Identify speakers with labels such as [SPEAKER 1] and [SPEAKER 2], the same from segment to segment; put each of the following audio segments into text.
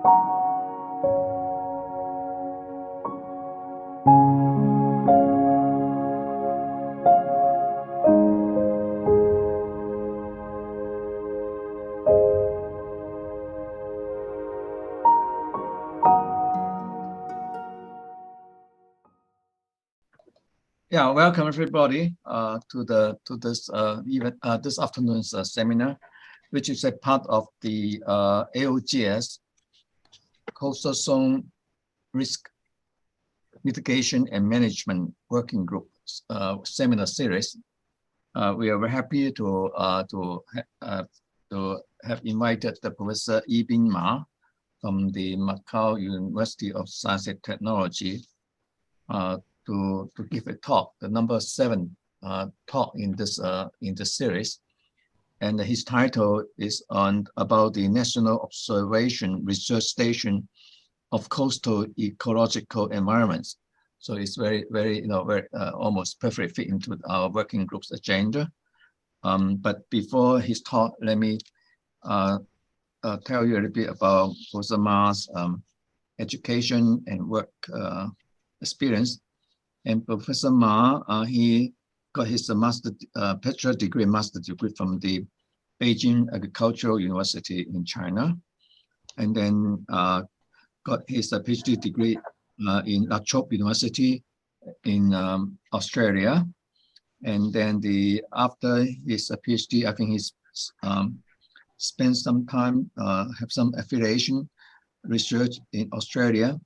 [SPEAKER 1] Yeah, welcome everybody to this event, this afternoon's seminar, which is a part of the AOGS Coastal Zone Risk Mitigation and Management Working Group seminar series. We are very happy to have invited the Professor Yibing from the Macau University of Science and Technology to give a talk, the number 7 talk in this series, and his title is about the National Observation Research Station of Coastal Ecological Environments. So it's very almost perfect fit into our working group's agenda. But before his talk, let me tell you a little bit about Professor Ma's education and work experience. And Professor Ma, he got his bachelor degree and master degree from the Beijing Agricultural University in China, and then got his PhD degree in La Trobe University in Australia. And then after his PhD, I think he's spent some time, have some affiliation research in Australia.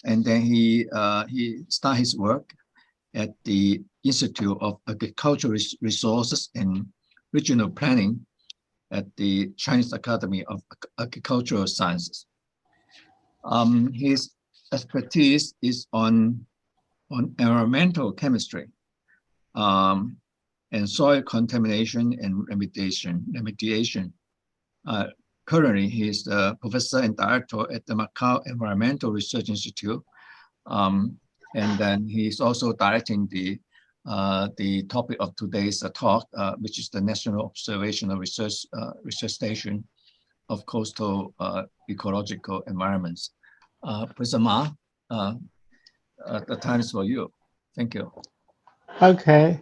[SPEAKER 1] And then he started his work at the Institute of Agricultural Resources and Regional Planning at the Chinese Academy of Agricultural Sciences. His expertise is on environmental chemistry and soil contamination and remediation. Currently, he is the professor and director at the Macau Environmental Research Institute. And then he's also directing the topic of today's talk, which is the National Observational Research Station of Coastal Ecological Environments. Professor Ma, the time is for you. Thank you.
[SPEAKER 2] Okay.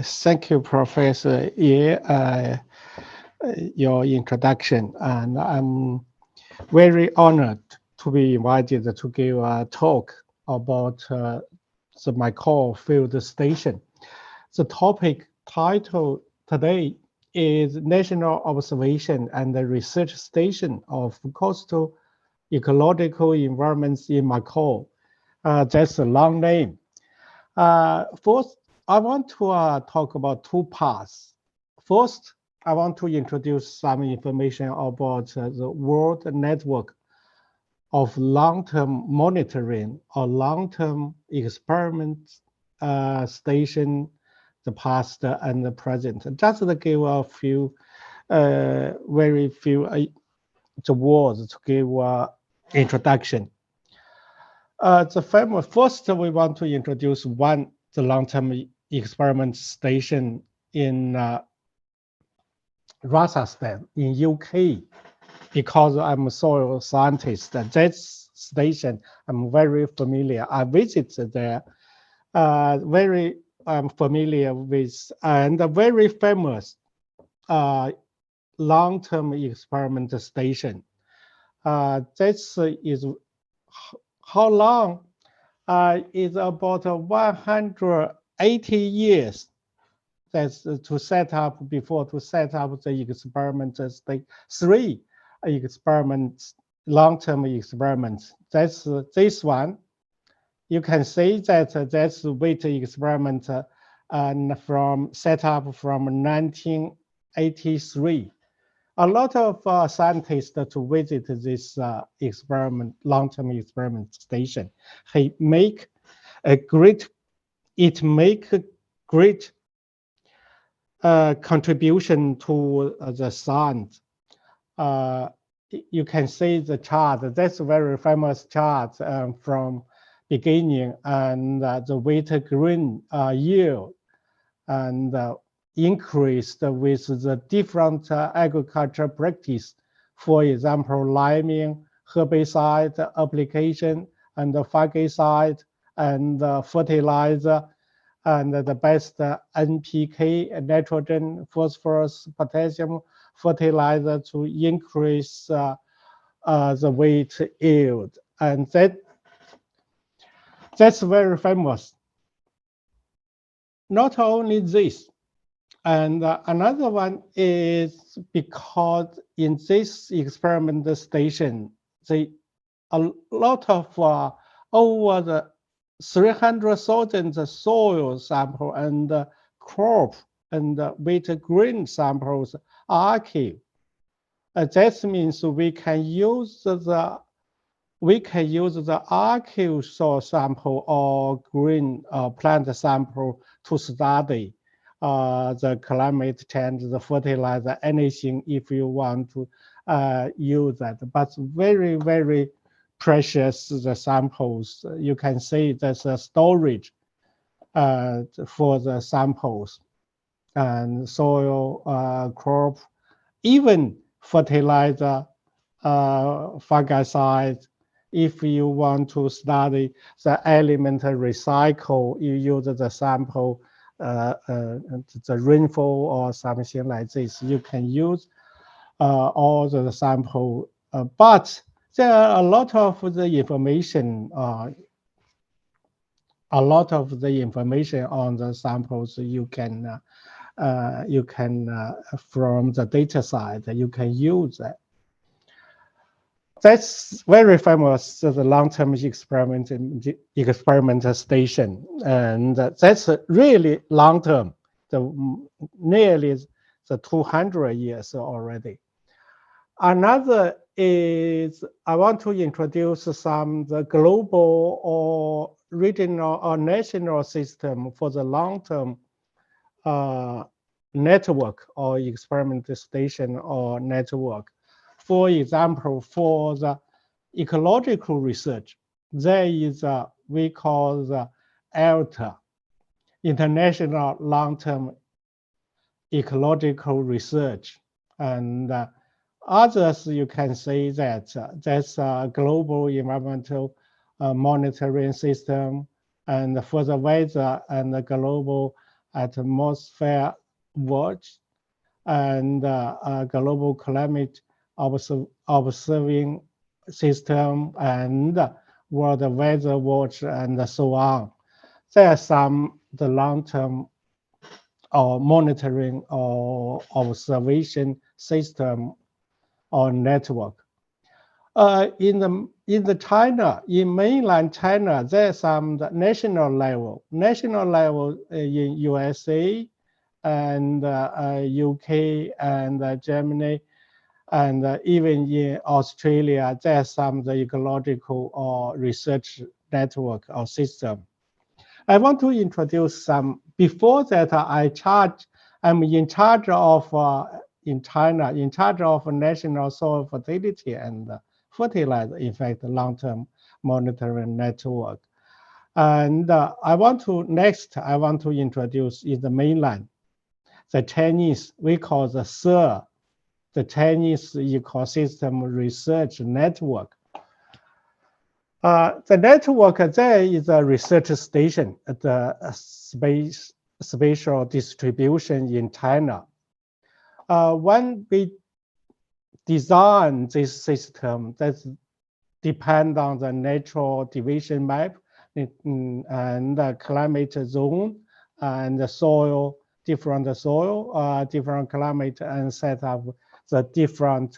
[SPEAKER 2] Thank you, Professor Ye, your introduction, and I'm very honored to be invited to give a talk about the Macau field station. The topic title today is National Observation and Research Station of Coastal Ecological Environments in Macau. That's a long name. First, I want to talk about 2 parts. First, I want to introduce some information about the World Network of Long-Term Monitoring or Long-Term Experiment Station, the past and the present. Just to give a few, very few the words to give introduction. First, we want to introduce the long-term experiment station in Rajasthan in UK, because I'm a soil scientist. That station I'm very familiar. I visited there, very familiar with, and a very famous long-term experiment station. This is how long? It's about 180 years. That's to set up the experiment, 3 experiments, long-term experiments. That's this one. You can see that that's weight experiment and set up from 1983. A lot of scientists to visit this long-term experiment station. It make a great contribution to the science. You can see the chart. That's a very famous chart from beginning, and the weight green yield and increased with the different agriculture practice for example, liming, herbicide application, and the fungicide, and fertilizer, and the best NPK, nitrogen, phosphorus, potassium fertilizer to increase the wheat yield. And that's very famous. Not only this, and another one is because in this experiment station, a lot of over the 300,000 soil sample and crop and wheat grain samples are archived. That means we can use the archive soil sample or green plant sample to study the climate change, the fertilizer, anything if you want to use that. But very, very precious the samples. You can see there's a storage for the samples and soil, crop, even fertilizer, fungicide. If you want to study the element recycle, you use the sample, the rainfall or something like this. You can use all the sample, but there are a lot of the information. A lot of the information on the samples you can from the data side you can use that. That's very famous, the long-term experiment station, and that's really long-term, nearly the 200 years already. Another is I want to introduce the global or regional or national system for the long-term network or experiment station or network. For example, for the ecological research, there is we call the ILTA, International Long-Term Ecological Research, and others you can say that that's a global environmental monitoring system, and for the weather and the global atmosphere watch, and global climate observing system, and world weather watch, and so on. There are some the long-term or monitoring or observation system or network. In mainland China, there's some national level in USA and UK and Germany, and even in Australia, there's some the ecological or research network or system. I want to introduce some. Before that, I'm in charge of in China, in charge of national soil fertility and fertilizer effect long-term monitoring network. And I want to introduce in the mainland, the Chinese, we call the CZWG, the Chinese Ecosystem Research Network. The network there is a research station at the spatial distribution in China. When we design this system, that depend on the natural division map and the climate zone and the soil, different soil, different climate, and set up the different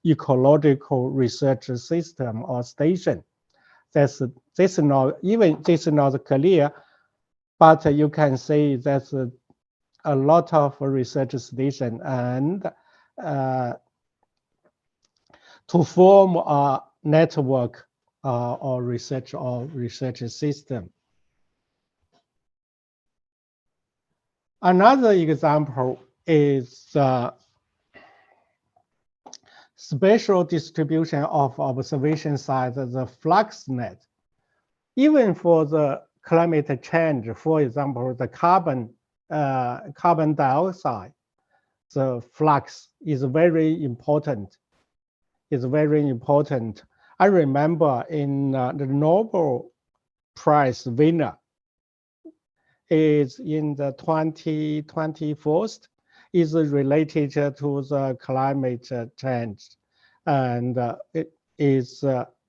[SPEAKER 2] ecological research system or station. This is not clear, but you can see there's a lot of research station, and to form a network or research system. Another example is spatial distribution of observation sites, the FluxNet. Even for the climate change, for example, the carbon dioxide, the flux is very important. It's very important. I remember in the Nobel Prize winner is in the 2024 is related to the climate change, and it is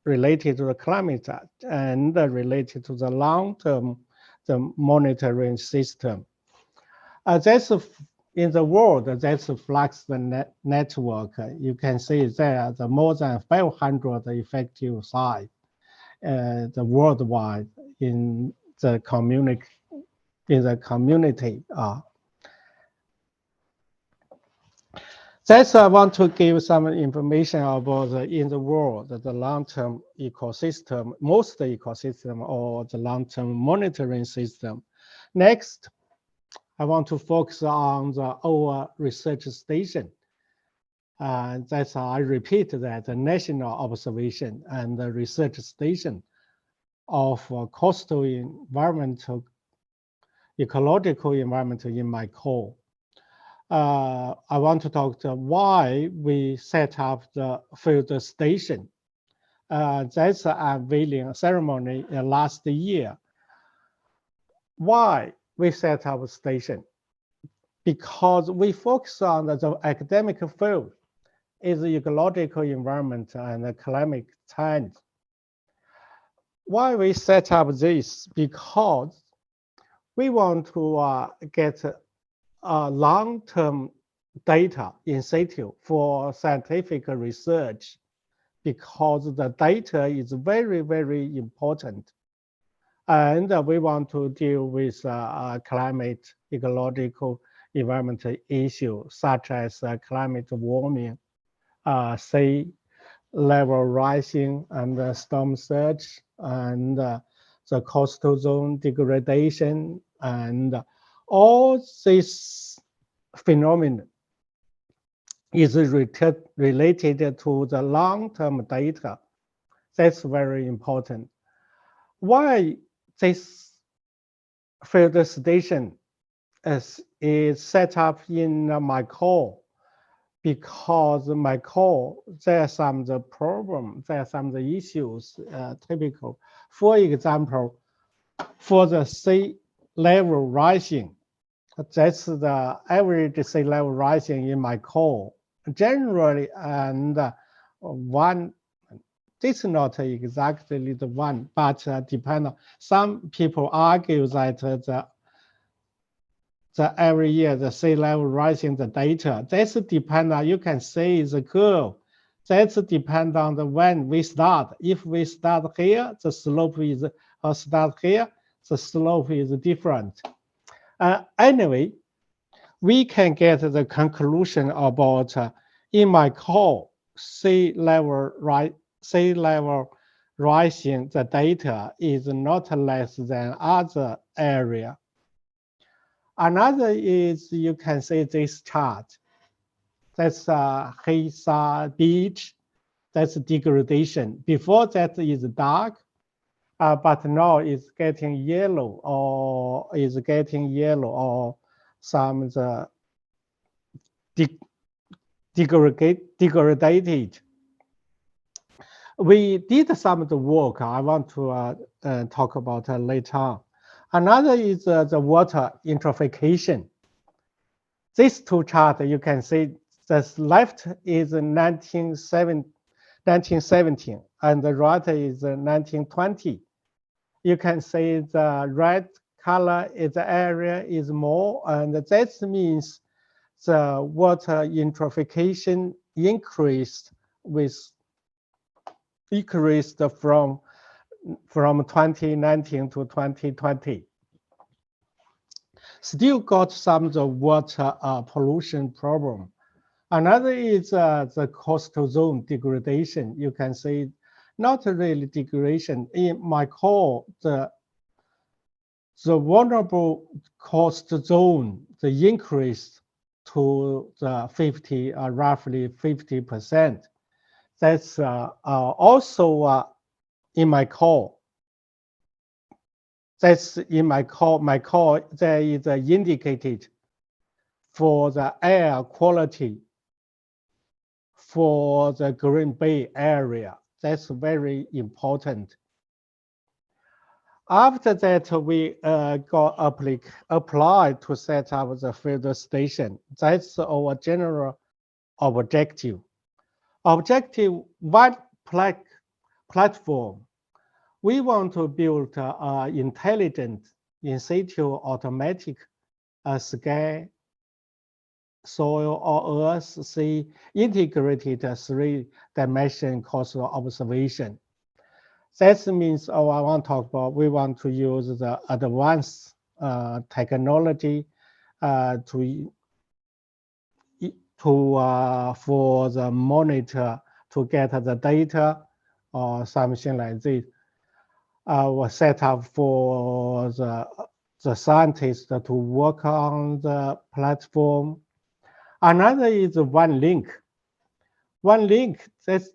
[SPEAKER 2] related to the climate and related to the long-term the monitoring system. That's in the world, that's a flux network. You can see there the more than 500 effective sites the worldwide in the community. That's I want to give some information about in the world, the long-term ecosystem, most ecosystem or the long-term monitoring system. Next, I want to focus on our research station. That's I repeat that the national observation and the research station of coastal environmental, ecological environment in Macau. I want to talk to why we set up the field station. That's an unveiling ceremony last year. Why we set up a station? Because we focus on the academic field is the ecological environment and the climate change. Why we set up this? Because we want to get long-term data in situ for scientific research, because the data is very, very important. And we want to deal with climate, ecological, environmental issues such as climate warming, sea level rising, and storm surge, and the coastal zone degradation, and all this phenomenon is related to the long-term data. That's very important. Why this field station is set up in Macau? Because Macau, there are some the problems, there are some the issues typical. For example, for the sea level rising, that's the average sea level rising in Macau generally, and one, it's not exactly the one, but depend on, some people argue that the every year the sea level rising the data, that's depend on, you can see the curve, that's depend on the when we start. If we start here, the slope is, or start here, the slope is different. Anyway, we can get the conclusion about in Macau, sea level rising, the data is not less than other area. Another is, you can see this chart. That's Hisa Beach. That's degradation. Before that is dark, but now it's getting yellow, or some the degraded. We did some of the work I want to talk about later on. Another is the water eutrophication. These two charts, you can see the left is 1917 and the right is 1920. You can see the red color is the area is more, and that means the water eutrophication increased from 2019 to 2020. Still got some of the water pollution problem. Another is the coastal zone degradation. You can see not really degradation. In Macau, the vulnerable coast zone, the increase to the roughly 50%. That's also in Macau. That's in Macau. There is indicated for the air quality for the Green Bay area. That's very important. After that, we got applied to set up the field station. That's our general objective. Objective one platform. We want to build an intelligent, in situ automatic sky, soil, or earth sea integrated 3-dimension coastal observation. That means, I want to talk about, we want to use the advanced technology for the monitor to get the data or something like this. Was set up for the scientists to work on the platform. Another is one link. One link, that's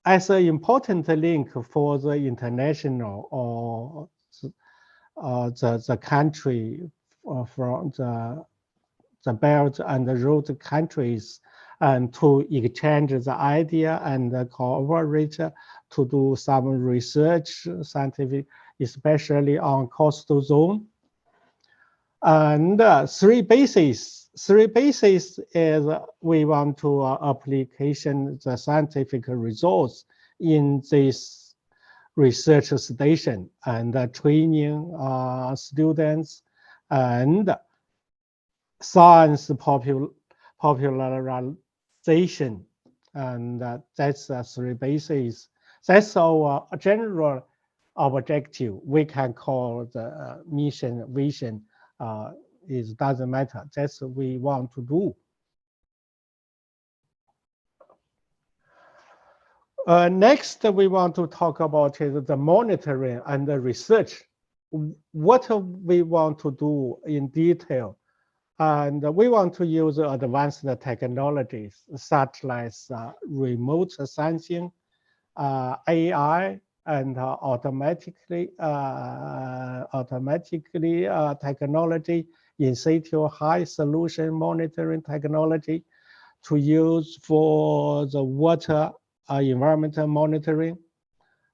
[SPEAKER 2] as an important link for the international or the country from the Belt and the Road countries, and to exchange the idea and cooperate to do some research, scientific, especially on coastal zone. And three bases. Three bases is we want to application the scientific results in this research station and training students and science popularization, and that's three bases. That's our general objective. We can call the mission, vision. It doesn't matter. That's what we want to do. Next, we want to talk about the monitoring and the research. What we want to do in detail. And we want to use advanced technologies such as remote sensing, AI, and automatically technology, in situ high solution monitoring technology to use for the water environmental monitoring.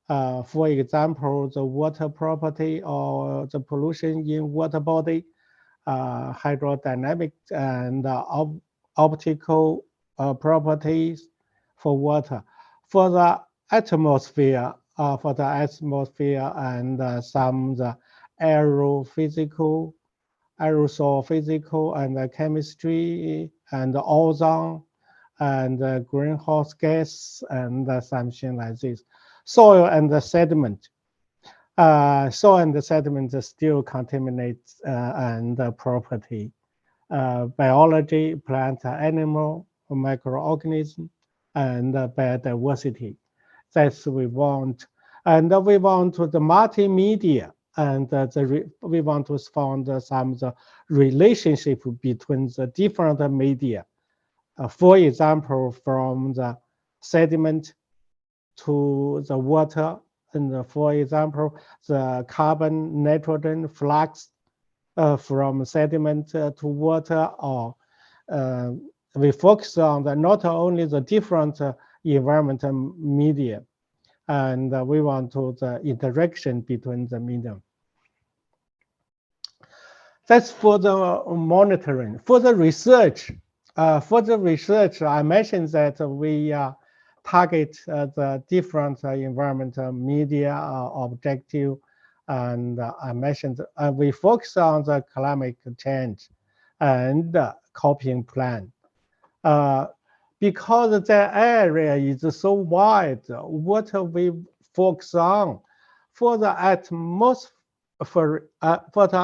[SPEAKER 2] For example, the water property or the pollution in water body, hydrodynamic and optical properties for water. For the atmosphere, and some the aerosol physical and chemistry and ozone and greenhouse gas and something like this. Soil and the sediment. Soil and the sediment still contaminate and property. Biology, plant, animal, microorganism, and biodiversity. That's what we want. And we want the multimedia, and we want to find some the relationship between the different media. For example, from the sediment to the water, and for example, the carbon nitrogen flux from sediment to water, or we focus on not only the different environmental media, and we want to the interaction between the medium. That's for the monitoring. For the research, I mentioned that we target the different environmental media objective, and I mentioned we focus on the climate change and coping plan. Because the area is so wide, what we focus on for the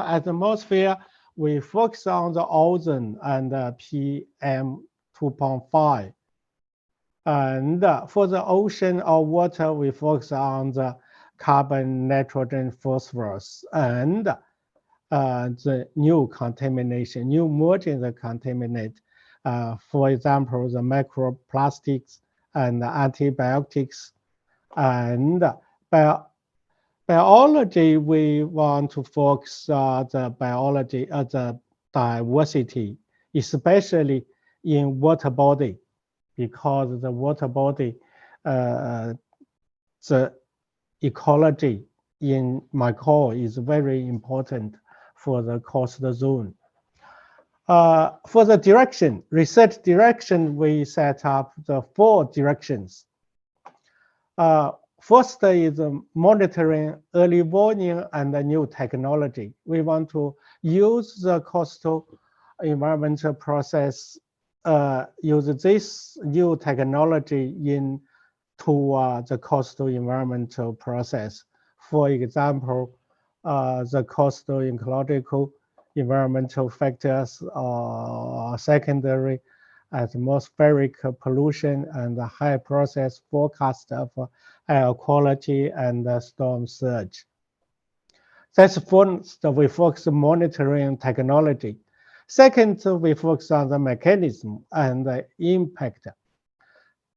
[SPEAKER 2] atmosphere, we focus on the ozone and PM 2.5. And for the ocean or water, we focus on the carbon, nitrogen, phosphorus, and the new contamination, new merging the contaminate. For example, the microplastics and antibiotics. And biology, we want to focus the biology as a diversity, especially in water body, because the water body, the ecology in Macau is very important for the coastal zone. For the direction, research direction, we set up the 4 directions. First is monitoring early warning and the new technology. We want to use the coastal environmental process, use this new technology into the coastal environmental process. For example, the coastal ecological environmental factors or secondary atmospheric pollution and high process forecast of air quality and storm surge. That's first, we focus on monitoring technology. Second, we focus on the mechanism and the impact.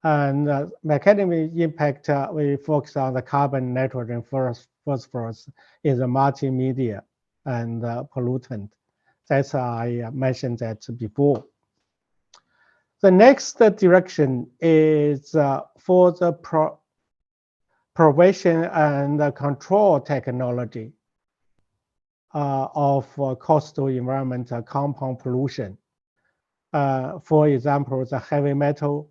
[SPEAKER 2] And mechanism impact, we focus on the carbon, nitrogen, phosphorus is a multimedia and pollutant. That's I mentioned that before. The next direction is for the prevention and control technology of coastal environmental compound pollution. For example, the heavy metal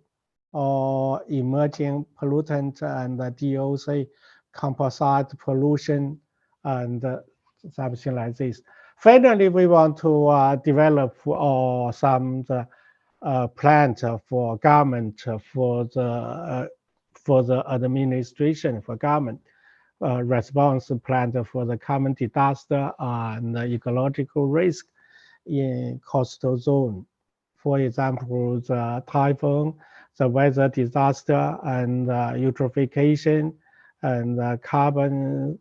[SPEAKER 2] or emerging pollutant and the DOC composite pollution and something like this. Finally, we want to develop some plant for government for the administration for government response plan for the common disaster and ecological risk in coastal zone. For example, the typhoon, the weather disaster, and eutrophication, and carbon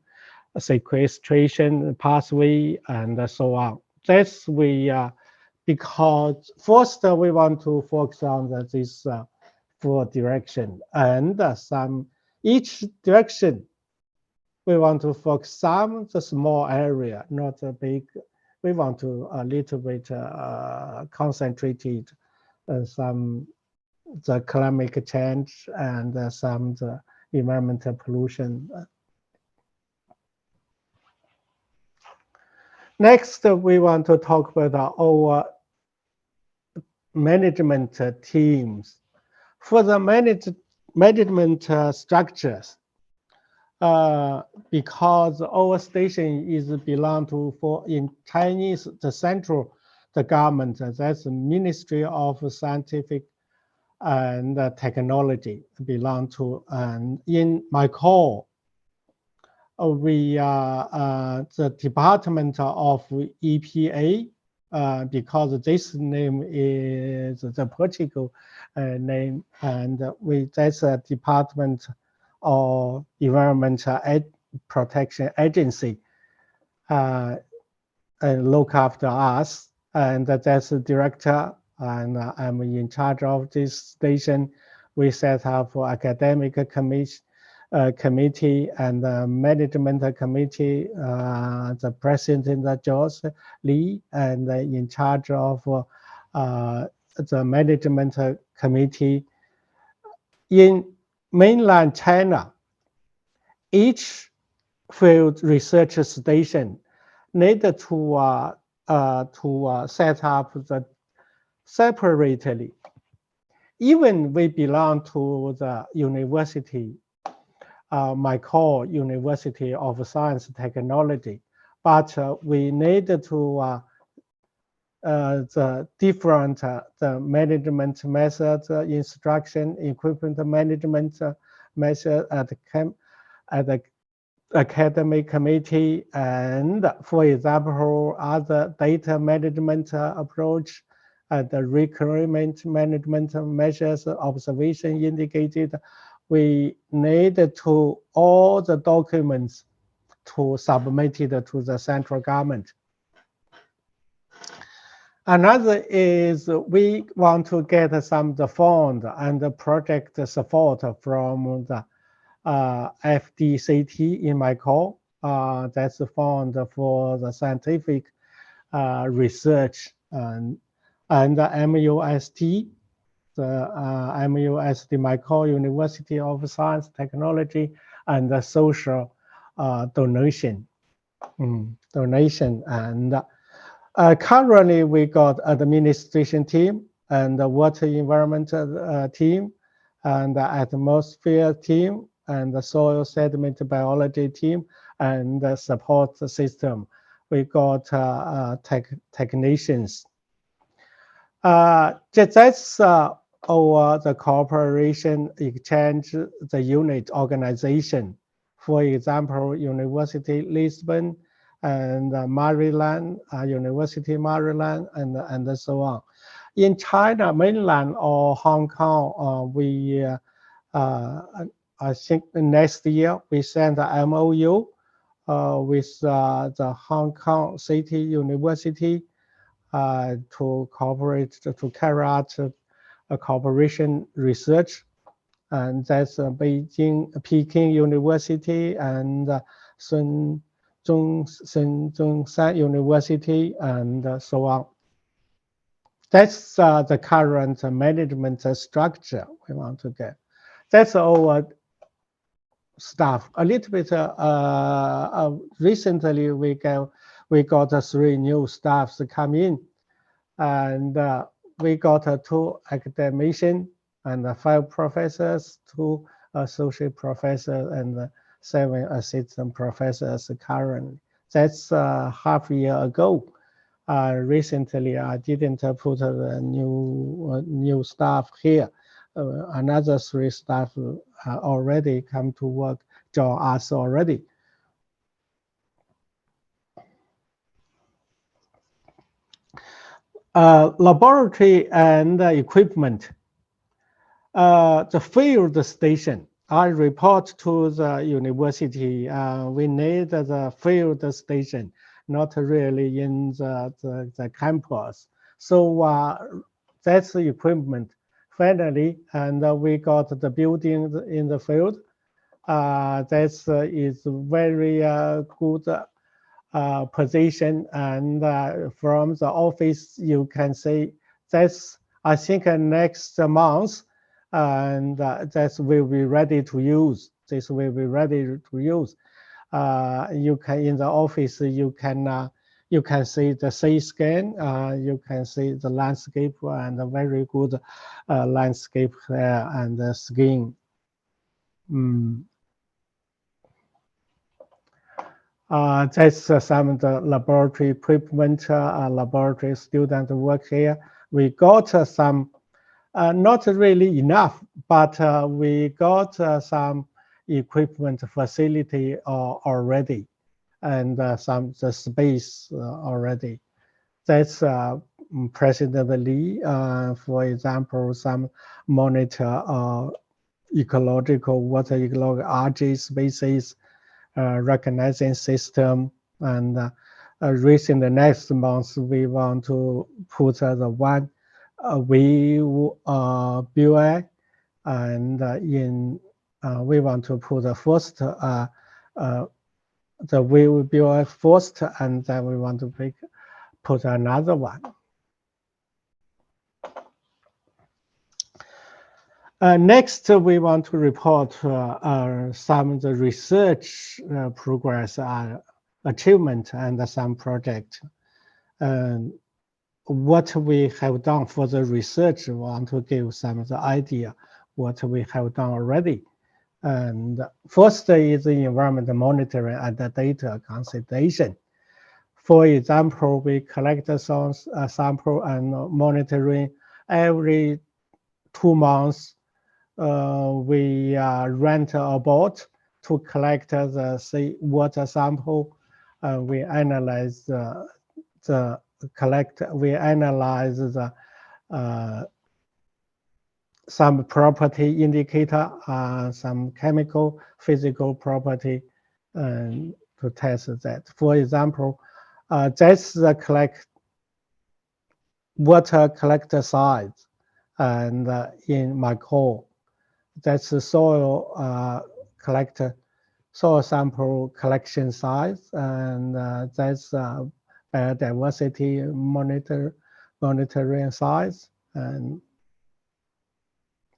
[SPEAKER 2] sequestration pathway, and so on. That's because first we want to focus on this 4 direction, and each direction we want to focus some the small area, not a big. We want to a little bit concentrated some the climate change and some the environmental pollution. Next, we want to talk about our management teams. For the management structures, because our station is belong to, in Chinese, the central, the government, that's the Ministry of Scientific and Technology belong to, and in Macau, we are the Department of EPA, because this name is the Portugal name, and that's a Department of Environmental Protection Agency, and look after us, and that's the director, and I'm in charge of this station. We set up for academic committee and management committee, the president George Lee, and in charge of the management committee. In mainland China, each field research station need to set up the separately. Even we belong to the university, Macau University of Science and Technology, but we need to the different the management methods, instruction, equipment management method at the academic committee, and for example, other data management approach, the requirement management measures, observation indicated. We need to all the documents to submit it to the central government. Another is we want to get some the fund and the project support from the FDCT in Macau. That's the fund for the scientific research, and and MUST, the MUST, Macau University of Science, Technology, and the social donation. And currently we got administration team and the water environment team and the atmosphere team and the soil sediment biology team and the support system. We got technicians. That's our the cooperation exchange the unit organization. For example, University Lisbon and Maryland, University Maryland, and so on. In China, mainland or Hong Kong, I think next year we send an MOU with the Hong Kong City University to cooperate to carry out a cooperation research, and that's Peking University and Sun Zhongshan University and so on. That's the current management structure we want to get. That's our staff. A little bit recently we got 3 new staffs come in, and we got 2 academicians and 5 professors, 2 associate professors, and 7 assistant professors currently. That's half a year ago. Recently, I didn't put the new staff here. Another 3 staff already come to work, join us already. Laboratory and equipment. The field station, I report to the university. We need the field station, not really in the campus. So that's the equipment. Finally, and we got the building in the field. That is very good position, and from the office you can see that's, I think, next month, and that will be ready to use. This will be ready to use. You can, in the office, you can see the C scan, you can see the landscape, and a very good landscape there, and the skin. That's some of the laboratory equipment, laboratory student work here. We got some, not really enough, but we got some equipment facility already, and the space already. That's President Lee, for example, some monitor ecological, water ecological algae species, recognizing system, and within the next month we want to put the one BUI, and we want to put the first the BUI first, and then we want to put another one. Next, we want to report some of the research progress, achievement, and some project. What we have done for the research, we want to give some of the idea what we have done already. And first is the environment monitoring and the data consolidation. For example, we collect some sample and monitoring every 2 months. We rent a boat to collect the seawater sample. We analyze we analyze some property indicator, some chemical, physical property, to test that. For example, that's the water collector size, and in Macau, that's the soil soil sample collection size, and that's biodiversity monitoring sites, and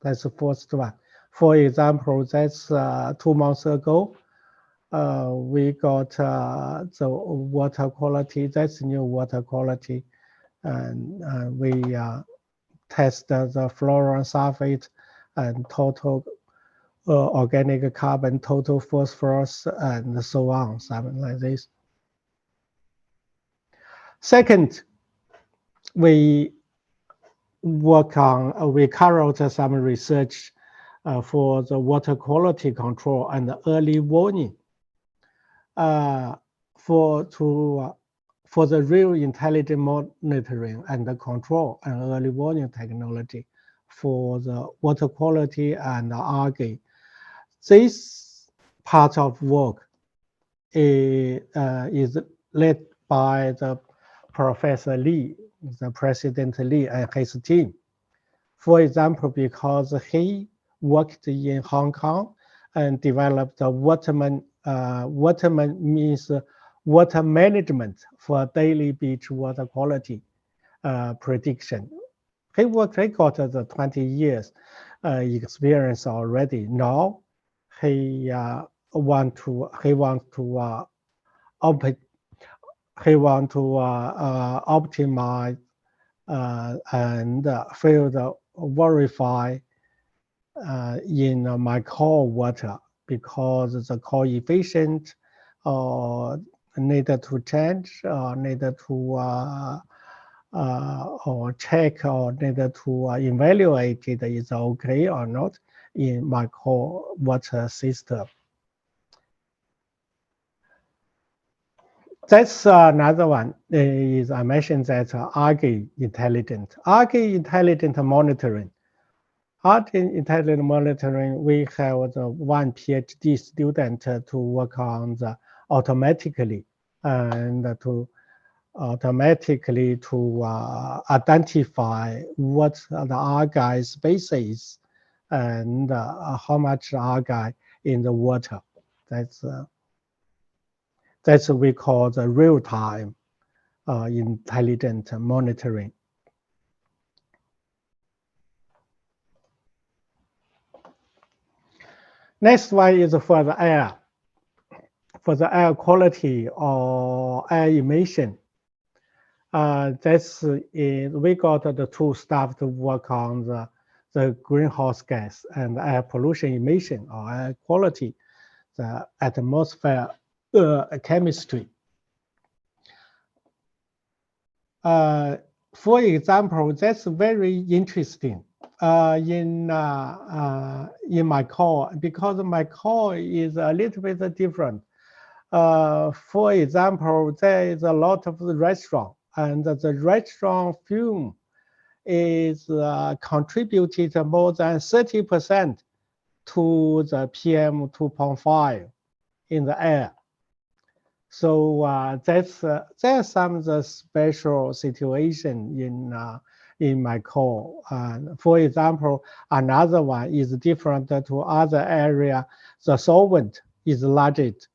[SPEAKER 2] that's the first one. For example, that's 2 months ago, we got the water quality, that's new water quality, and we tested the fluorine sulfate and total organic carbon, total phosphorus, and so on, something like this. Second, we carried out some research for the water quality control and early warning for the real intelligent monitoring and control and early warning technology for the water quality and algae. This part of work is led by the Professor Lee, the President Lee and his team. For example, because he worked in Hong Kong and developed the Waterman means water management for daily beach water quality prediction. He got the 20 years experience already. Now he want to optimize and field verify in Macau water, because the coefficient needed to change, needed to or check, or needed to evaluate it is okay or not in Macau water system. That's another one. Is I mentioned that algae intelligent monitoring. Algae intelligent monitoring, we have the one PhD student to work on the automatically and to identify what the algae species and how much algae in the water. That's what we call the real-time intelligent monitoring. Next one is for the air quality or air emission. We got the two staff to work on the greenhouse gas and air pollution emission or air quality, the atmosphere chemistry. For example, that's very interesting in Macau, because Macau is a little bit different. For example, there is a lot of restaurant, and the restaurant fume is contributed more than 30% to the PM 2.5 in the air. So there's some of the special situation in Macau. For example, another one is different to other area. The solvent is largest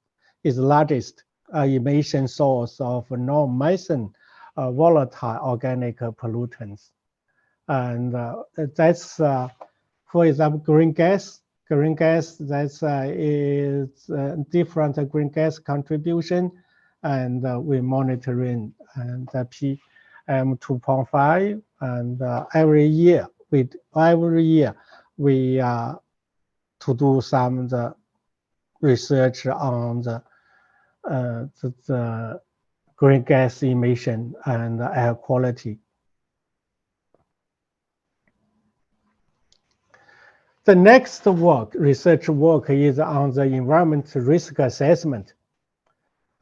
[SPEAKER 2] emission source of non-methane volatile organic pollutants. And that's, for example, green gas. Green gas, that's is different green gas contribution, and we're monitoring the PM 2.5, and every year we to do some the research on the green gas emission and air quality. The next research work is on the environmental risk assessment,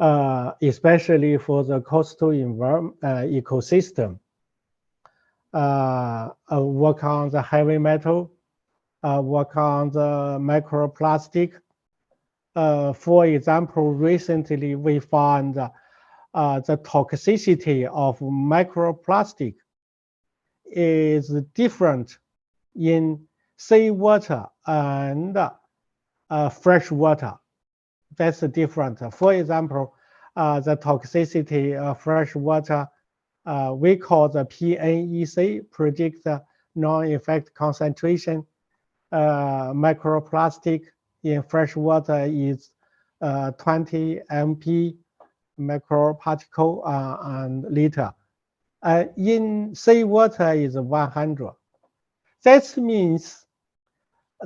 [SPEAKER 2] especially for the coastal ecosystem. Work on the heavy metal, work on the microplastic. For example, recently we found the toxicity of microplastic is different in seawater and fresh water. That's different. For example, the toxicity of fresh water We call the PNEC, predict non-effect concentration. Microplastic in fresh water is 20 MP microparticle and liter. In seawater is 100. That means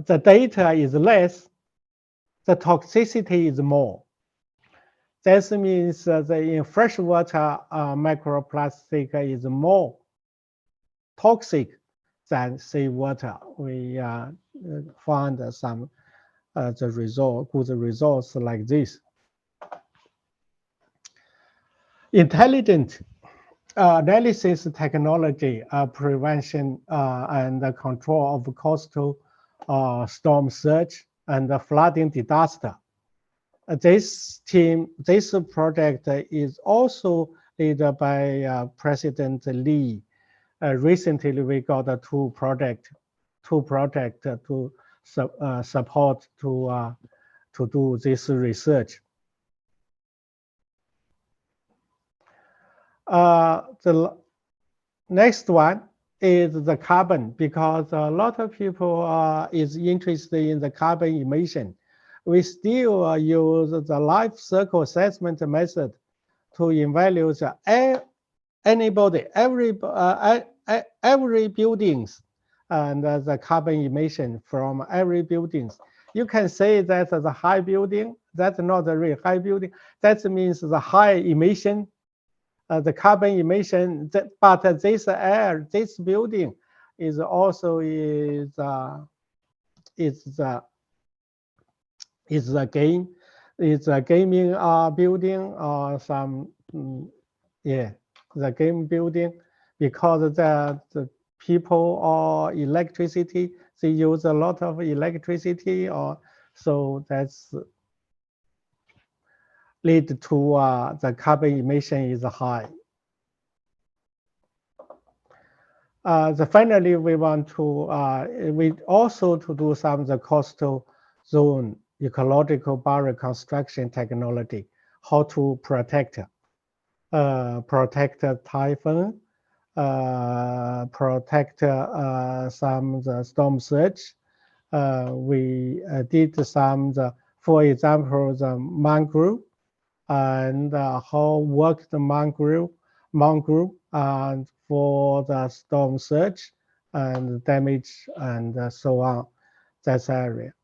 [SPEAKER 2] the data is less, the toxicity is more. That means in freshwater microplastic is more toxic than seawater. We found some good results like this. Intelligent analysis technology, prevention and control of coastal storm surge and flooding disaster. This project is also led by President Lee. Recently, we got two projects to support to do this research. The next one is the carbon, because a lot of people is interested in the carbon emission. We still use the life cycle assessment method to evaluate every buildings and the carbon emission from every buildings. You can say that the high building, that's not a really high building. That means the high emission, the carbon emission. But this building is also is a game. It's a gaming building or some the game building, because the people or electricity, they use a lot of electricity, or so that's lead to the carbon emission is high. Finally, we want to we also to do some of the coastal zone ecological barrier construction technology, how to protect typhoon, protect some of the storm surge. We did some, for example, the mangrove, and how work the mangrove and for the storm surge and damage and so on, that area.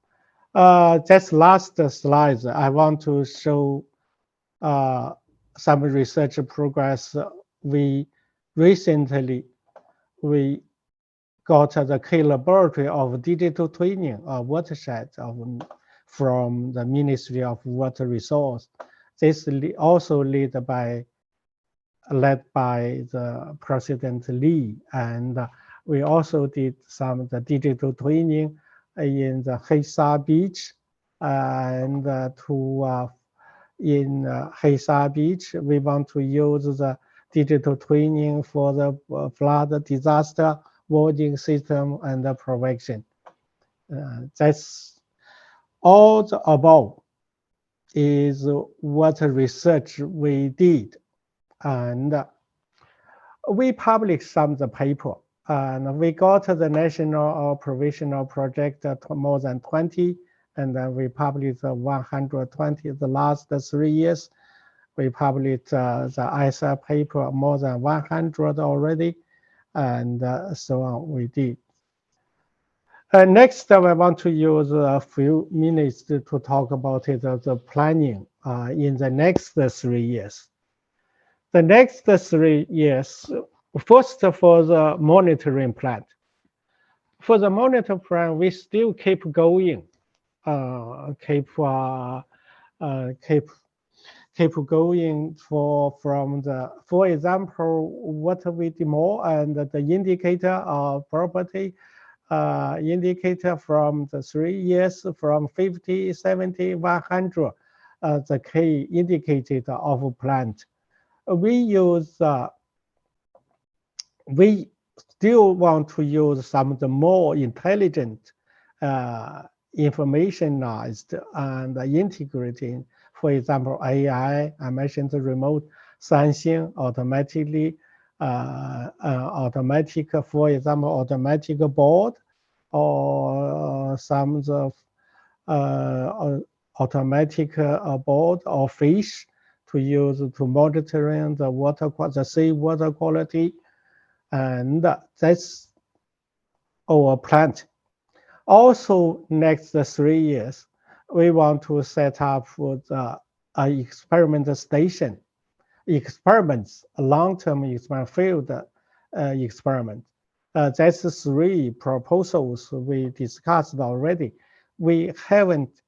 [SPEAKER 2] That's last slide. I want to show some research progress. We recently got the key laboratory of digital twinning watershed from the Ministry of Water Resource. This also led by the President Lee, and we also did some of the digital twinning in the Heisa Beach, and in Heisa Beach, we want to use the digital twinning for the flood disaster warning system and the prevention. That's all the above is what research we did, and we published some of the paper, and we got the national or provisional project more than 20, and then we published 120 the last 3 years. We published the ISA paper more than 100 already, and so on we did. Next, I want to use a few minutes to talk about the planning in the next 3 years. The next 3 years, first for the monitoring plan. For the monitoring plan, we still keep going, keep going for example, what we did more, and the indicator of property, indicator from the 3 years from 50, 70, 100, the key indicator of plant. We still want to use some of the more intelligent informationized and integrating, for example, AI, I mentioned the remote sensing automatically automatic, for example, automatic board, or some of automatic board or fish to use to monitoring the water, the sea water quality, and that's our plan. Also, next 3 years, we want to set up the experiment station, experiments, long-term experiment, field experiment. That's 3 proposals we discussed already. We haven't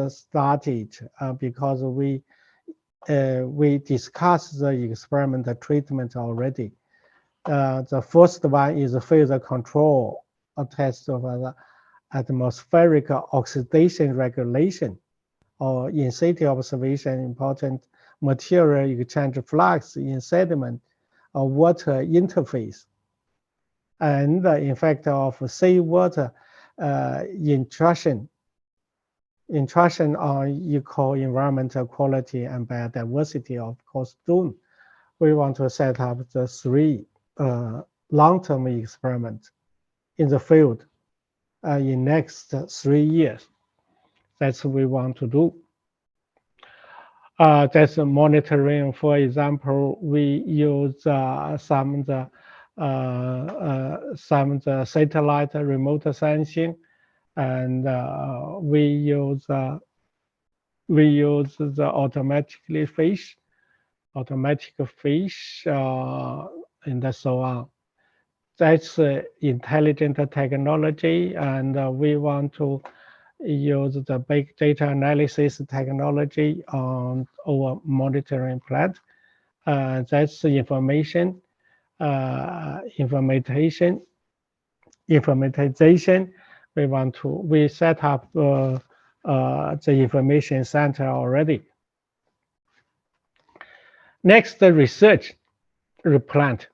[SPEAKER 2] started because we discussed the experiment treatment already. The first one is field control, a test of the atmospheric oxidation regulation, or in situ observation, important material exchange flux in sediment or water interface, and effect of seawater intrusion on eco environmental quality and biodiversity of coast dune. We want to set up the 3 long-term experiments in the field in next 3 years. That's what we want to do. That's monitoring. For example, we use some of the satellite remote sensing, and we use the automatic fish, and so on. That's intelligent technology, and we want to use the big data analysis technology on our monitoring plant. That's informatization. We set up the information center already. Next, the research plant.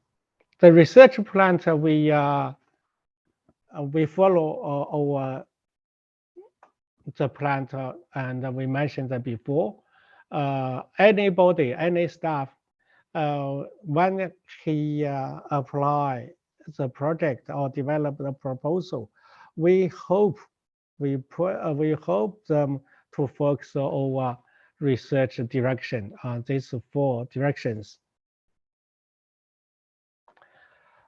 [SPEAKER 2] The research plant, we follow the plant, and we mentioned that before. Anybody, any staff, when he apply the project or develop the proposal, we hope them to focus our research direction on these 4 directions.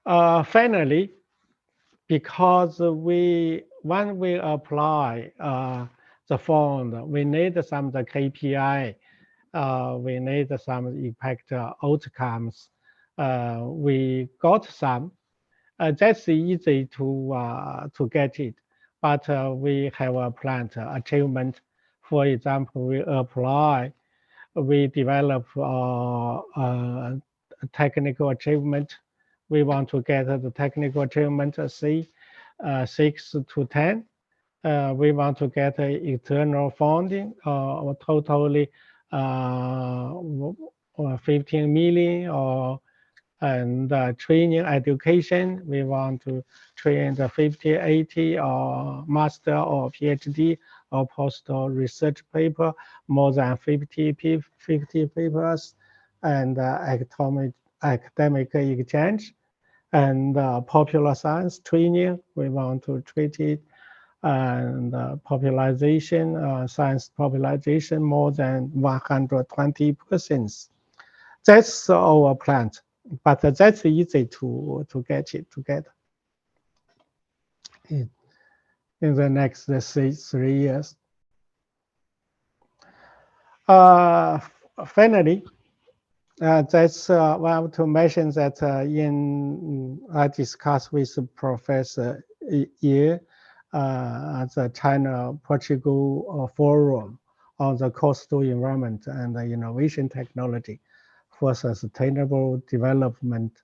[SPEAKER 2] Finally, because when we apply the fund, we need some of the KPI, we need some impact outcomes. We got some. That's easy to get it, but we have a plant achievement. For example, we develop technical achievement. We want to get the technical achievement C, 6 to 10. We want to get external funding, totally 15 million, and training education. We want to train the 50, 80, or master or PhD or postdoc research paper, more than 50 papers, and academic exchange, and popular science training. We want to treat it, and popularization, science popularization, more than 120%. That's our plan, but that's easy to get it together in the next 3 years. Finally, that's I want to mention that I discussed with Professor Ye at the China-Portugal Forum on the coastal environment and the innovation technology for sustainable development,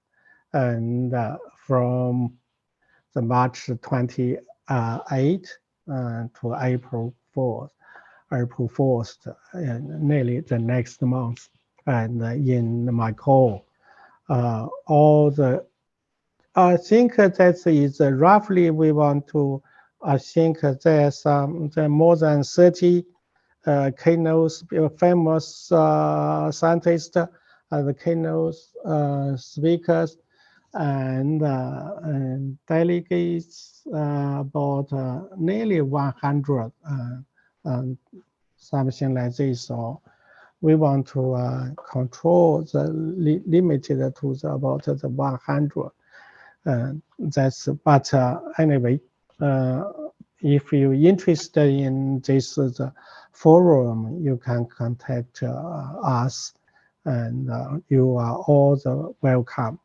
[SPEAKER 2] and from the March 28 to April 4th, nearly the next month, and in Macau. I think that is roughly, we want to, I think there's more than 30 keynote famous scientists the keynote speakers and delegates, about nearly 100, something like this. So we want to control the limited to about the 100. But anyway, if you're interested in this forum, you can contact us, and you are all welcome.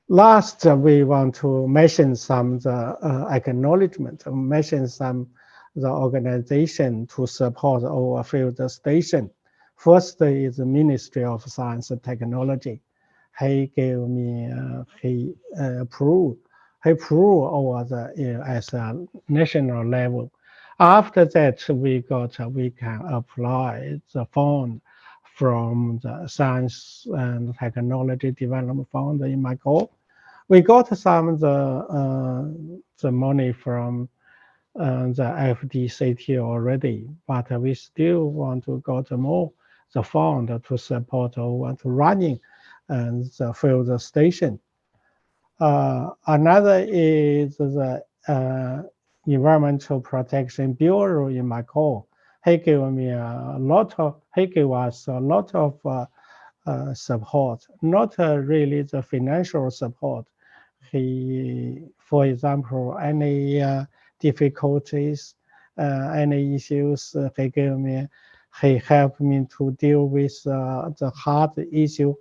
[SPEAKER 2] Last, we want to mention some acknowledgement, mention some the organization to support our field station. First is the Ministry of Science and Technology. He gave me, he approved our as a national level. After that, we can apply the fund from the Science and Technology Development Fund in Macau. We got some of the money from the FDCT already, but we still want to get more the fund to support our running the field station. Another is the Environmental Protection Bureau in Macau. He gave us a lot of support, not really the financial support. For example, any difficulties, any issues, he helped me to deal with the hard issue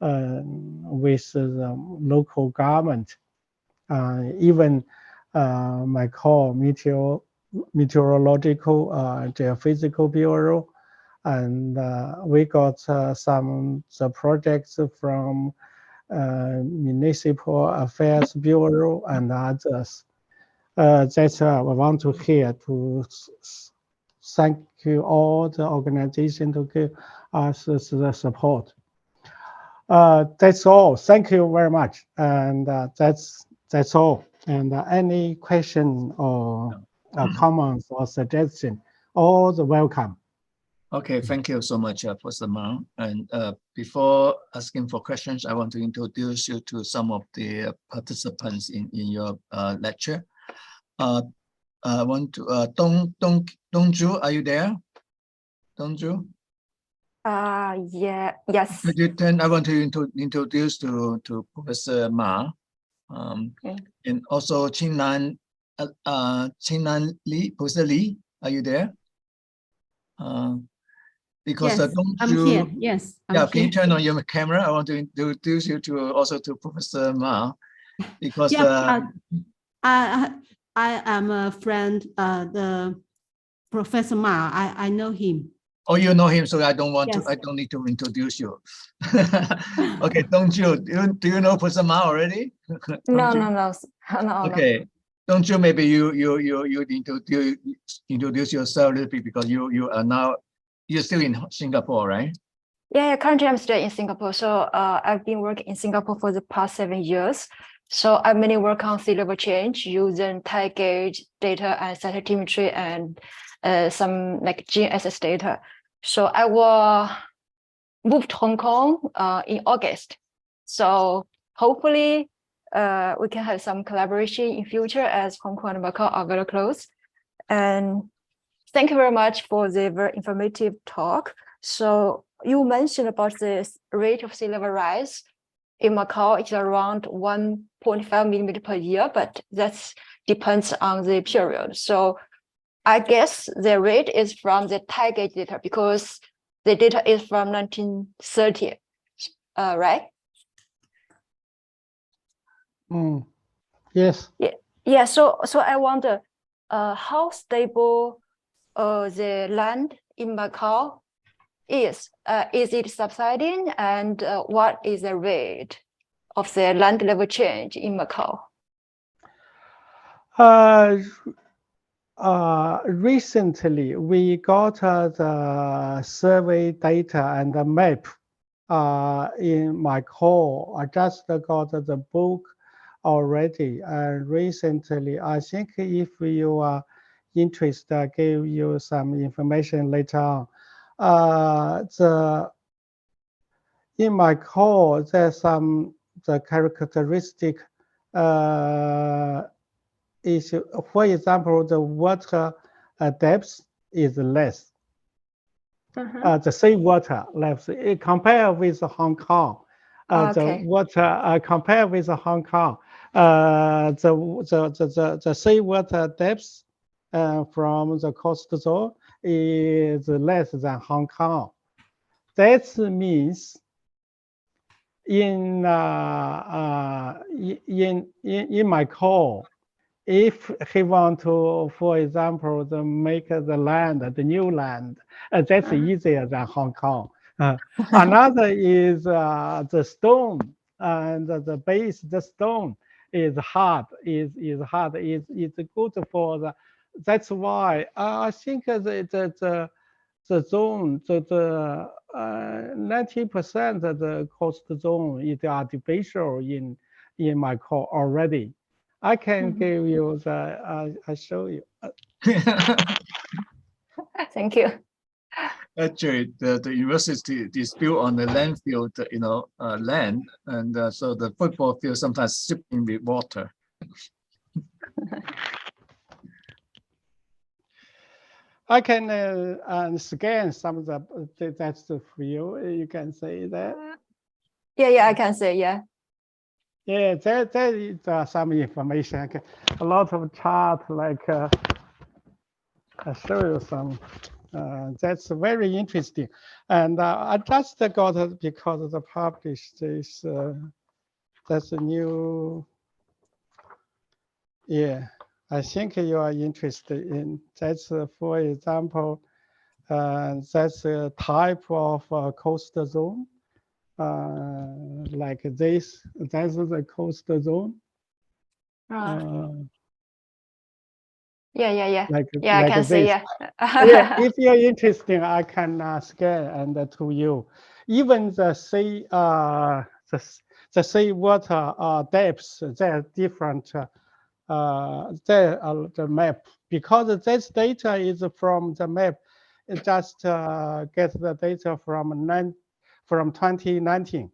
[SPEAKER 2] with the local government. Even Macau Meteorological Geophysical Bureau, and we got some the projects from Municipal Affairs Bureau and others. That's I want to hear to thank you all the organization to give us the support. That's all. Thank you very much, and that's all. And any question or comments or suggestion, all the welcome.
[SPEAKER 1] Okay, thank you so much, Professor Ma. And before asking for questions, I want to introduce you to some of the participants in your lecture. I want to Dongju, are you there? Dongju?
[SPEAKER 3] Yeah, yes.
[SPEAKER 1] Could you turn? I want to introduce to Professor Ma,
[SPEAKER 3] Okay.
[SPEAKER 1] and also Qingnan Li. Professor Li, are you there? Because
[SPEAKER 4] yes,
[SPEAKER 1] Dongju,
[SPEAKER 4] I'm here. Yes, I'm
[SPEAKER 1] yeah, can you
[SPEAKER 4] here.
[SPEAKER 1] turn on your camera? I want to introduce you to also to Professor Ma, because
[SPEAKER 4] Yeah, I am a friend, the Professor Ma. I know him.
[SPEAKER 1] oh, you know him, so I don't want
[SPEAKER 4] Yes.
[SPEAKER 1] to. I don't need to introduce you. Okay, Dongju, do you know Professor Ma already?
[SPEAKER 3] No.
[SPEAKER 1] Okay, Dongju, maybe you need to introduce yourself a little bit, because you're still in Singapore, right?
[SPEAKER 3] Yeah, currently I'm still in Singapore. So I've been working in Singapore for the past 7 years. So I mainly work on sea level change using tide gauge data and satellimetry and some like GNSS data. So I will move to Hong Kong in August. So hopefully we can have some collaboration in future, as Hong Kong and Macau are very close. And thank you very much for the very informative talk. So you mentioned about the rate of sea level rise in Macau. It's around 1.5 millimeter per year, but that depends on the period. So I guess the rate is from the tide gauge data, because the data is from 1930, right?
[SPEAKER 2] Yes.
[SPEAKER 3] Yeah. So I wonder how stable the land in Macau is. Is it subsiding, and what is the rate of the land level change in Macau?
[SPEAKER 2] Recently, we got the survey data and the map in Macau. I just got the book already. And recently, I think if you are interest, I give you some information later on. In my core, there's the characteristic issue. For example, the water depth is less. The seawater levels compared with Hong Kong. The water compared with Hong Kong, the seawater depth from the coastal zone is less than Hong Kong. That means in my core, if he want to, for example, make the land, the new land, that's easier than Hong Kong. Another is the stone, and the base, the stone is hard, is good for the. That's why I think the zone, the 90% of the coast zone is artificial in my core already. I can give you the, I show you.
[SPEAKER 3] Thank you.
[SPEAKER 1] Actually, the university is built on the landfill, land, and so the football field sometimes sipping with water.
[SPEAKER 2] I can scan some of that's for you. You can say that.
[SPEAKER 3] Yeah, I can say, yeah.
[SPEAKER 2] Yeah, there is some information. A lot of chart, like I show you some. That's very interesting, and I just got it because the published this. That's a new. Yeah, I think you are interested in. That's for example, that's a type of coastal zone. Like this, that's the coastal zone.
[SPEAKER 3] Yeah.
[SPEAKER 2] Like,
[SPEAKER 3] yeah,
[SPEAKER 2] like
[SPEAKER 3] I can
[SPEAKER 2] this.
[SPEAKER 3] see, yeah.
[SPEAKER 2] Yeah, if you're interested, I can scan and to you. Even the sea, the sea water depths, they're different. The map, because this data is from the map. It just get the data from 2019.
[SPEAKER 3] 2019.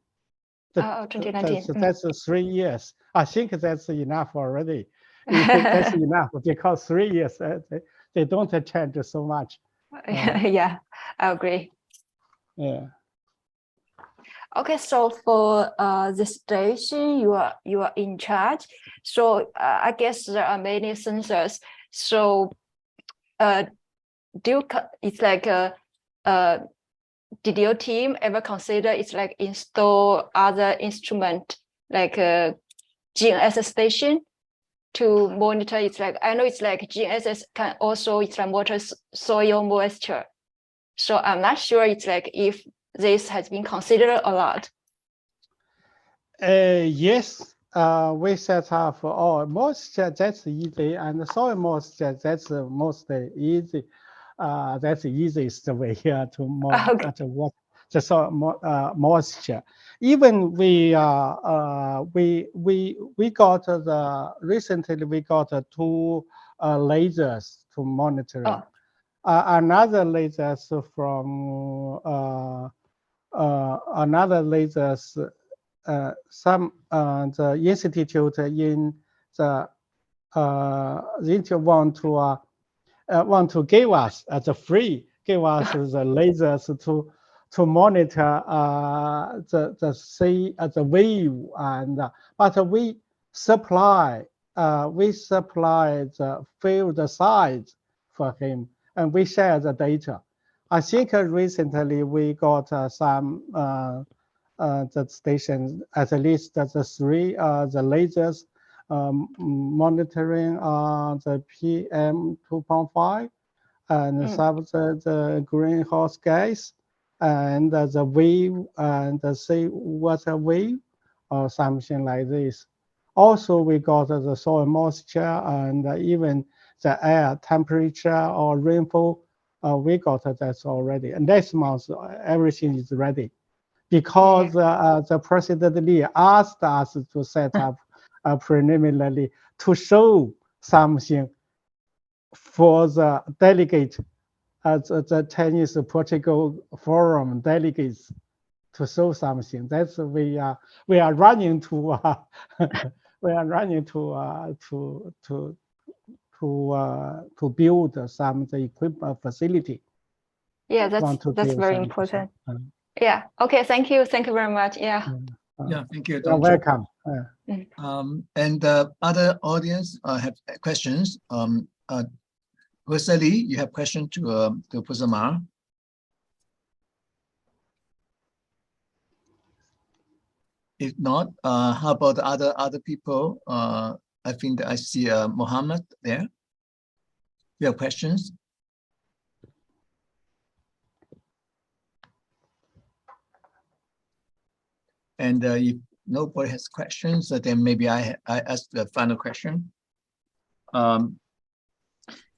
[SPEAKER 2] That's 3 years. I think that's enough already. That's enough because 3 years they don't change so much.
[SPEAKER 3] Yeah, I agree.
[SPEAKER 2] Yeah.
[SPEAKER 3] Okay, so for the station you are in charge. So I guess there are many sensors. So it's like did your team ever consider it's like install other instrument like a GNSS station to monitor? It's like, I know it's like GNSS can also, it's like water soil moisture. So I'm not sure it's like if this has been considered a lot.
[SPEAKER 2] Yes, we set up moisture, that's easy, and soil moisture, that's most easy. That's the easiest way to monitor the soil moisture. Even we got recently we got 2 lasers to monitor. Another lasers from another lasers. Some the institute in the want to give us as a free, give us the lasers to monitor the sea the wave, and but we supply the field size for him, and we share the data. I think recently we got some the stations, at least the 3 the lasers monitoring the PM 2.5 and some of the greenhouse gas and the wave and the sea water wave or something like this. Also, we got the soil moisture and even the air temperature or rainfall. We got that already. And next month, everything is ready. Because the President Lee asked us to set up preliminarily to show something for the delegate at the Chinese Portugal Forum delegates to show something. That's we are running to we are running to build some the equipment facility.
[SPEAKER 3] Yeah, that's very important. Yeah. Okay. Thank you. Thank you very much. Yeah.
[SPEAKER 1] Yeah. Thank you.
[SPEAKER 2] You're welcome.
[SPEAKER 1] And other audience have questions. Rosalie, you have question to Professor Ma? If not, how about other people? I think that I see Mohammed there. You have questions? And if nobody has questions, then maybe I ask the final question.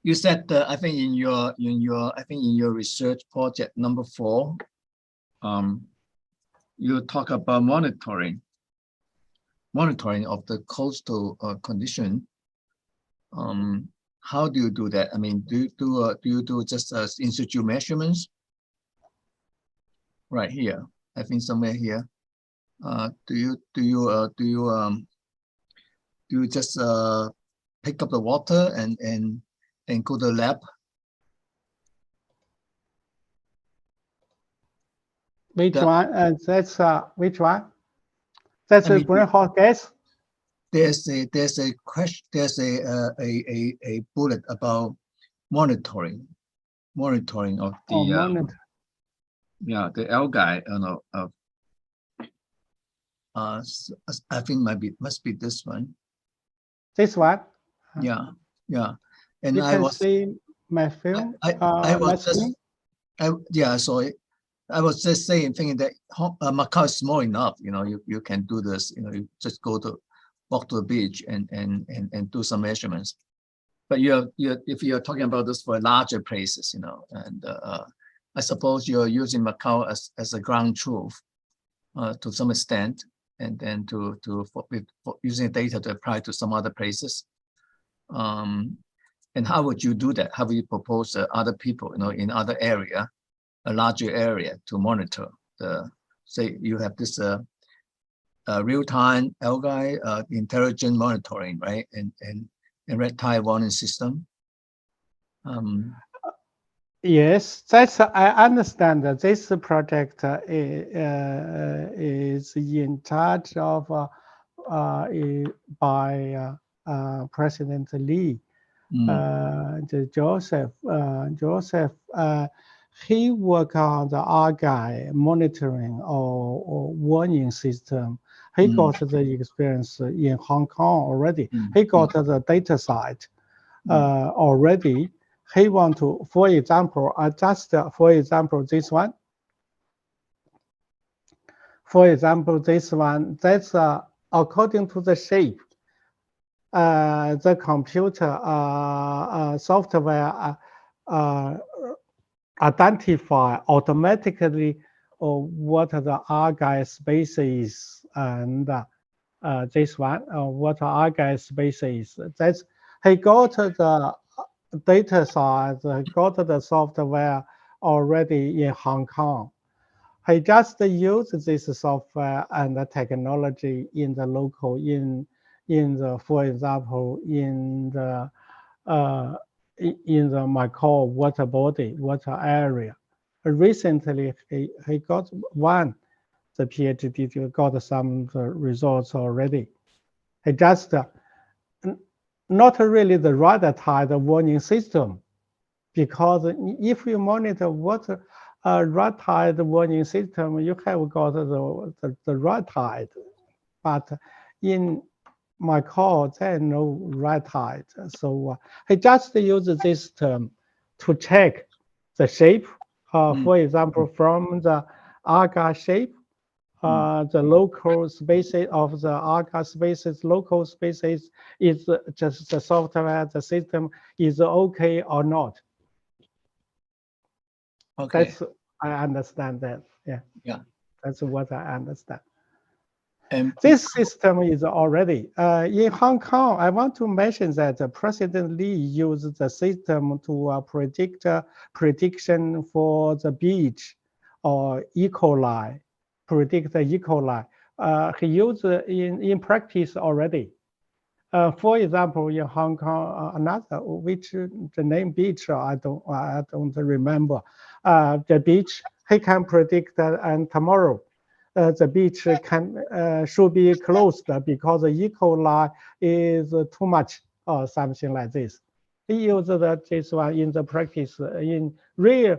[SPEAKER 1] You said I think in your research project number 4, you talk about monitoring of the coastal condition. How do you do that? I mean, do you do just in situ measurements? Right here, I think somewhere here. Do you just pick up the water and go to the lab?
[SPEAKER 2] Which one? That's which one? That's a greenhouse gas.
[SPEAKER 1] There's a question. There's a bullet about monitoring of the the algae. I think must be this one.
[SPEAKER 2] This one.
[SPEAKER 1] Yeah. And
[SPEAKER 2] you can see my film.
[SPEAKER 1] I was just thinking that Macau is small enough. You can do this. You just walk to the beach and do some measurements. But if you're talking about this for larger places, and I suppose you're using Macau as a ground truth to some extent, and then for using data to apply to some other places. And how would you do that? How would you propose other people, in other area, a larger area, to monitor say you have this real-time algae intelligent monitoring, right? And red tide warning system.
[SPEAKER 2] Yes, I understand that this project is in charge of by President Lee. Joseph, he worked on the algae monitoring or warning system. He got the experience in Hong Kong already. He got the data site already. He want to, for example, this one. For example, this one, that's according to the shape. The computer software identify automatically what the algae species and this one, what algae species. That's he got the data side, got the software already in Hong Kong. He just used this software and the technology in the local, for example, in the Macau water body, water area. Recently, he got the PhD got some results already. He just not really the red tide warning system, because if you monitor water red tide warning system, you have got the red tide, but in Macau there no red tide. So he just uses this term to check the shape. For example, from the algae shape, the local species of the algae species, local species is just the software, the system is okay or not.
[SPEAKER 1] Okay.
[SPEAKER 2] That's I understand that. Yeah.
[SPEAKER 1] Yeah.
[SPEAKER 2] That's what I understand.
[SPEAKER 1] And
[SPEAKER 2] This system is already in Hong Kong. I want to mention that President Lee used the system to prediction for the beach or E. coli, predict the E. coli. He used in practice already. For example, in Hong Kong, another which the name beach I don't remember. The beach he can predict and tomorrow. The beach should be closed because the E. coli is too much or something like this. He used this one in the practice in real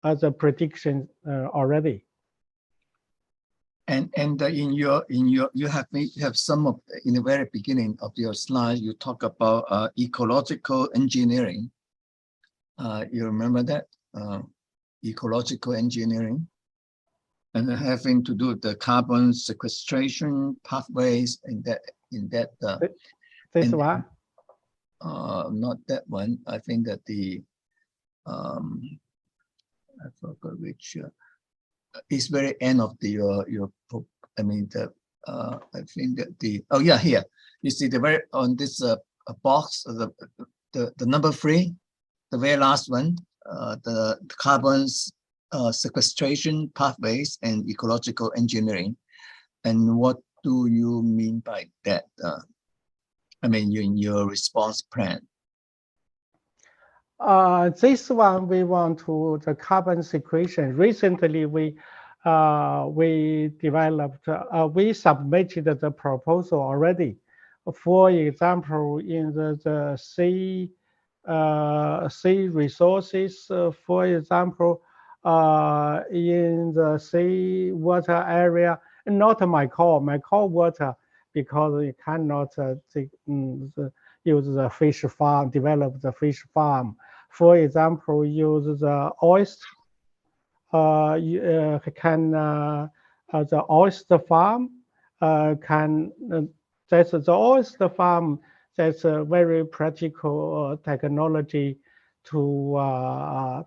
[SPEAKER 2] as a prediction already.
[SPEAKER 1] And in your you have some of in the very beginning of your slide you talk about ecological engineering. You remember that ecological engineering, and having to do with the carbon sequestration pathways in that
[SPEAKER 2] This one.
[SPEAKER 1] Not that one. I think that the I forgot which. It's very end of the I mean the I think that the here you see the very on this box the number 3, the very last one, the carbon sequestration pathways and ecological engineering. And what do you mean by that? I mean in your response plan.
[SPEAKER 2] This one we want to the carbon sequestration. Recently, we developed, we submitted the proposal already. For example, in the sea resources, for example, in the sea water area, not Macau water, because we cannot use the fish farm, develop the fish farm. For example, use the oyster. The oyster farm that's the oyster farm. That's a very practical technology to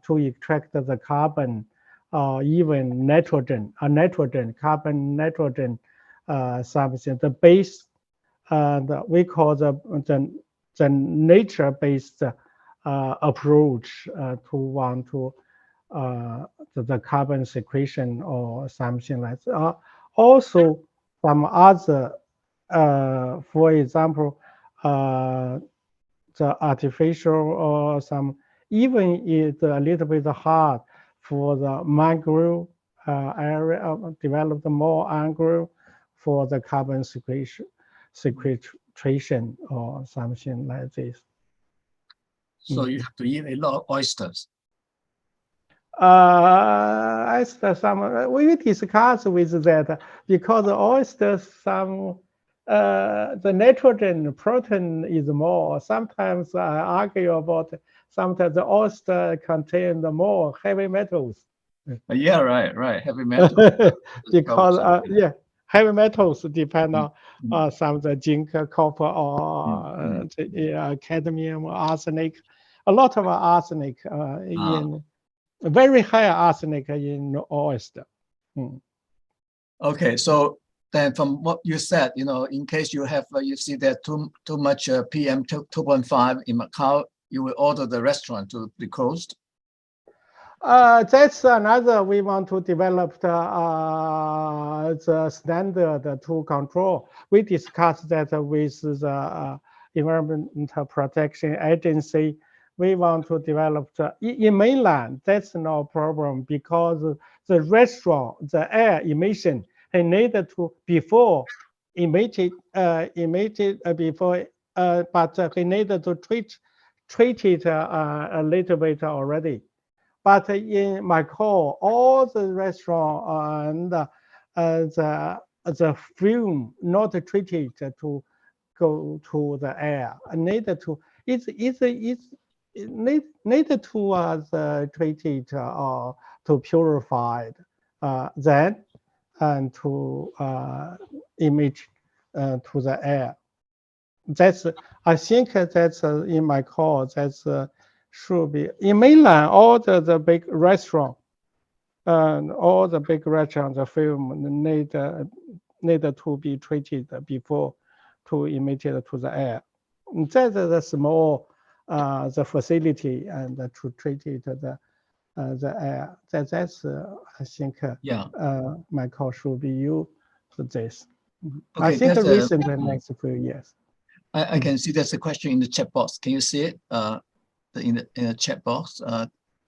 [SPEAKER 2] extract the carbon, even nitrogen, carbon nitrogen, something. The base, we call the nature-based approach to want to the carbon sequestration or something like that. Also, some other, for example, the artificial or some, even it's a little bit hard for the mangrove area, develop more mangrove for the carbon sequestration or something like this.
[SPEAKER 1] So you have to eat a lot of oysters.
[SPEAKER 2] We discuss with that because the oysters, the nitrogen protein is more. Sometimes I argue about sometimes the oyster contains more heavy metals.
[SPEAKER 1] Yeah, right. Heavy metals.
[SPEAKER 2] Because heavy metals depend on some of the zinc, copper, or cadmium, arsenic. A lot of arsenic in very high arsenic in oyster.
[SPEAKER 1] Okay, so then from what you said, in case you have you see that too much PM 2.5 in Macau, you will order the restaurant to be closed.
[SPEAKER 2] That's another. We want to develop the standard to control. We discussed that with the Environmental Protection Agency. We want to develop in mainland. That's no problem because the restaurant, the air emission, they needed to before emitted before, but they needed to treat it a little bit already. But in Macau, all the restaurant and the fume not treated to go to the air. Needed to needed to treat it or to purify it, then and to emit to the air. That's I think that's in Macau. That's should be in mainland. All the big restaurant and all the big restaurants, the film need need to be treated before to emit it to the air. That's the small the facility and to treat it the air. That's I think Macau should be used for this. I think recently next few years.
[SPEAKER 1] I can see there's a question in the chat box. Can you see it? In the chat box,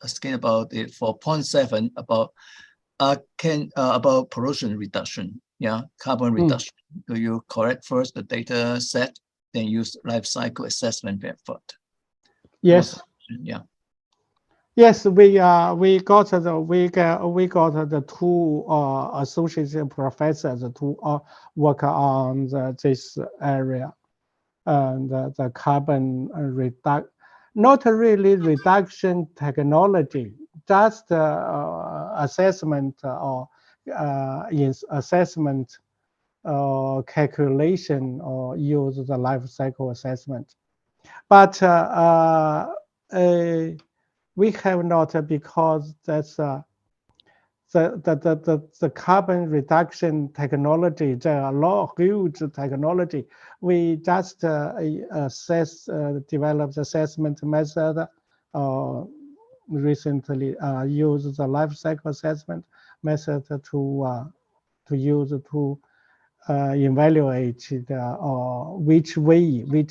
[SPEAKER 1] asking about it for 0.7 about about pollution reduction. Yeah, carbon reduction. Do you correct first the data set, then use life cycle assessment method?
[SPEAKER 2] Yes.
[SPEAKER 1] Yeah.
[SPEAKER 2] Yes, we got the two associate professors to work on this area, and the carbon reduction, not really reduction technology, just assessment or assessment calculation or use the life cycle assessment, but we have not, because that's the carbon reduction technology, the huge technology. We just developed assessment method. Recently, use the life cycle assessment method to use to evaluate which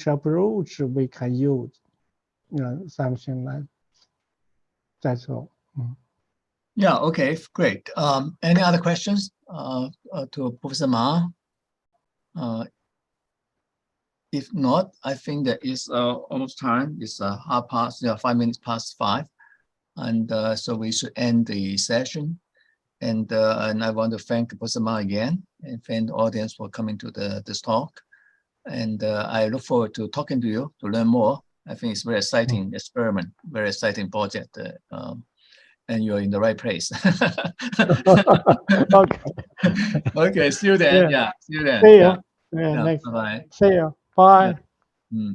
[SPEAKER 2] approach we can use. Something like that's all.
[SPEAKER 1] Yeah, okay, great. Any other questions to Professor Ma? If not, I think that is almost time. It's 5 minutes past 5. And so we should end the session. And I want to thank Professor Ma again and thank the audience for coming to this talk. And I look forward to talking to you to learn more. I think it's a very exciting experiment, very exciting project. And you're in the right place.
[SPEAKER 2] Okay.
[SPEAKER 1] Okay, see you then. Yeah, see you then.
[SPEAKER 2] See you.
[SPEAKER 1] Yeah,
[SPEAKER 2] Next.
[SPEAKER 1] bye-bye.
[SPEAKER 2] See you. Bye.
[SPEAKER 1] Yeah.